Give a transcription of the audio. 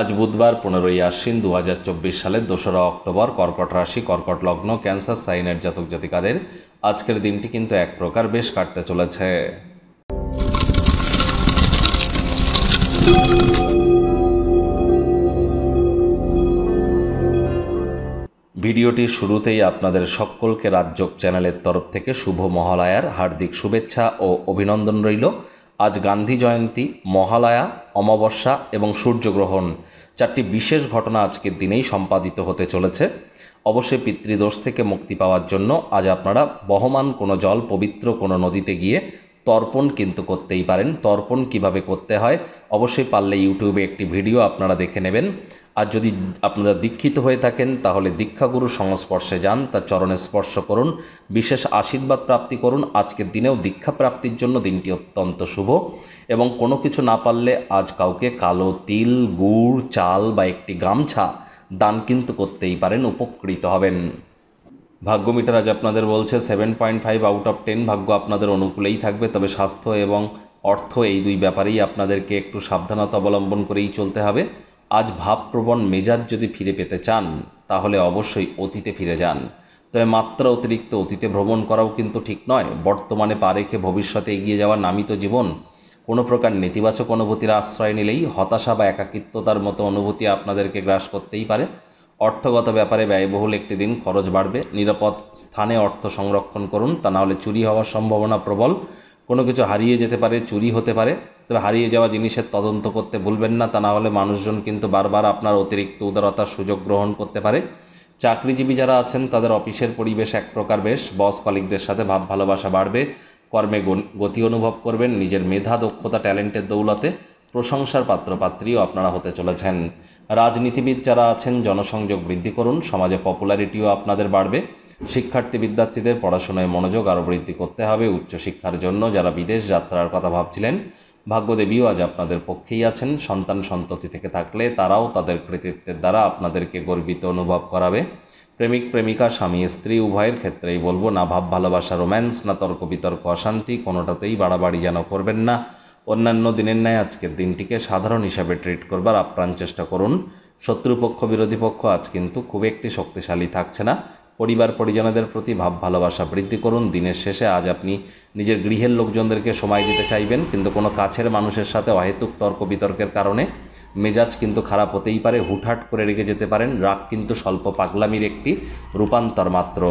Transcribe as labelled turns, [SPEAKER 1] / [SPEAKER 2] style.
[SPEAKER 1] আজ বুধবার 15ই আশ্বিন 2024 সালের 2রা অক্টোবর। কর্কট রাশি, কর্কট লগ্ন, ক্যান্সার সাইনের জাতক জাতিকাদের আজকের দিনটি কিন্তু এক প্রকার বেশ কাটতে চলেছে। ভিডিওটির শুরুতেই আপনাদের সকলকে রাজযোগ চ্যানেলের তরফ থেকে শুভ মহালয়ার হার্দিক শুভেচ্ছা ও অভিনন্দন রইল। আজ গান্ধী জয়ন্তী, মহালয়া, অমাবস্যা এবং সূর্যগ্রহণ, চারটি বিশেষ ঘটনা আজকের দিনেই সম্পাদিত হতে চলেছে। অবশ্যই পিতৃদোষ থেকে মুক্তি পাওয়ার জন্য আজ আপনারা বহমান কোনো জল পবিত্র কোনো নদীতে গিয়ে তর্পণ কিন্তু করতেই পারেন। তর্পণ কিভাবে করতে হয় অবশ্যই পারলে ইউটিউবে একটি ভিডিও আপনারা দেখে নেবেন। আর যদি আপনারা দীক্ষিত হয়ে থাকেন তাহলে দীক্ষাগুরুর সংস্পর্শে যান, তার চরণে স্পর্শ করুন, বিশেষ আশীর্বাদ প্রাপ্তি করুন। আজকের দিনেও দীক্ষা প্রাপ্তির জন্য দিনটি অত্যন্ত শুভ। এবং কোনো কিছু না পারলে আজ কাউকে কালো তিল, গুড়, চাল বা একটি গামছা দান কিন্তু করতেই পারেন, উপকৃত হবেন। ভাগ্য মিটার আজ আপনাদের বলছে 7.5 আউট অফ 10 ভাগ্য আপনাদের অনুকূলেই থাকবে। তবে স্বাস্থ্য এবং অর্থ এই দুই ব্যাপারেই আপনাদেরকে একটু সাবধানতা অবলম্বন করেই চলতে হবে। আজ ভাবপ্রবণ মেজাজ যদি ফিরে পেতে চান তাহলে অবশ্যই অতীতে ফিরে যান। তবে মাত্রা অতিরিক্ত অতীতে ভ্রমণ করাও কিন্তু ঠিক নয়। বর্তমানে পা রেখে ভবিষ্যতে এগিয়ে যাওয়ার নামই তো জীবন। কোনো প্রকার নেতিবাচক অনুভূতির আশ্রয় নিলেই হতাশা বা একাকিত্বতার মতো অনুভূতি আপনাদেরকে গ্রাস করতেই পারে। অর্থগত ব্যাপারে ব্যয়বহুল একটি দিন, খরচ বাড়বে। নিরাপদ স্থানে অর্থ সংরক্ষণ করুন, তা নাহলে চুরি হওয়ার সম্ভাবনা প্রবল। কোনো কিছু হারিয়ে যেতে পারে, চুরি হতে পারে। তবে হারিয়ে যাওয়া জিনিসের তদন্ত করতে ভুলবেন না, তা না হলে মানুষজন কিন্তু বারবার আপনার অতিরিক্ত উদারতার সুযোগ গ্রহণ করতে পারে। চাকরিজীবী যারা আছেন তাদের অফিসের পরিবেশ এক প্রকার বেশ। বস কলিগদের সাথে ভাব ভালোবাসা বাড়বে। কর্মে গতি অনুভব করবেন। নিজের মেধা, দক্ষতা, ট্যালেন্টের দৌলতে প্রশংসার পাত্রপাত্রীও আপনারা হতে চলেছেন। রাজনীতিবিদ যারা আছেন জনসংযোগ বৃদ্ধি করুন, সমাজে পপুলারিটিও আপনাদের বাড়বে। শিক্ষার্থী বিদ্যার্থীদের পড়াশোনায় মনোযোগ আরও বৃদ্ধি করতে হবে। উচ্চশিক্ষার জন্য যারা বিদেশ যাত্রার কথা ভাবছিলেন, ভাগ্যদেবীও আজ আপনাদের পক্ষেই আছেন। সন্তান সন্ততি থেকে থাকলে তারাও তাদের কৃতিত্বের দ্বারা আপনাদেরকে গর্বিত অনুভব করাবে। প্রেমিক প্রেমিকা, স্বামী স্ত্রী উভয়ের ক্ষেত্রেই বলবো, না ভাব ভালোবাসা রোম্যান্স, না তর্ক বিতর্ক অশান্তি, কোনোটাতেই বাড়াবাড়ি যেন করবেন না। অন্যান্য দিনের ন্যায় আজকের দিনটিকে সাধারণ হিসাবে ট্রিট করবার আপ্রাণ চেষ্টা করুন। শত্রুপক্ষ, বিরোধী পক্ষ আজ কিন্তু খুব একটি শক্তিশালী থাকছে না। পরিবার পরিজনদের প্রতি ভাব ভালোবাসা বৃদ্ধি করুন। দিনের শেষে আজ আপনি নিজের গৃহের লোকজনদেরকে সময় দিতে চাইবেন, কিন্তু কোনো কাছের মানুষের সাথে অহেতুক তর্ক বিতর্কের কারণে মেজাজ কিন্তু খারাপ হতেই পারে। হুটহাট করে রেগে যেতে পারেন। রাগ কিন্তু স্বল্প পাগলামির একটি রূপান্তর মাত্র।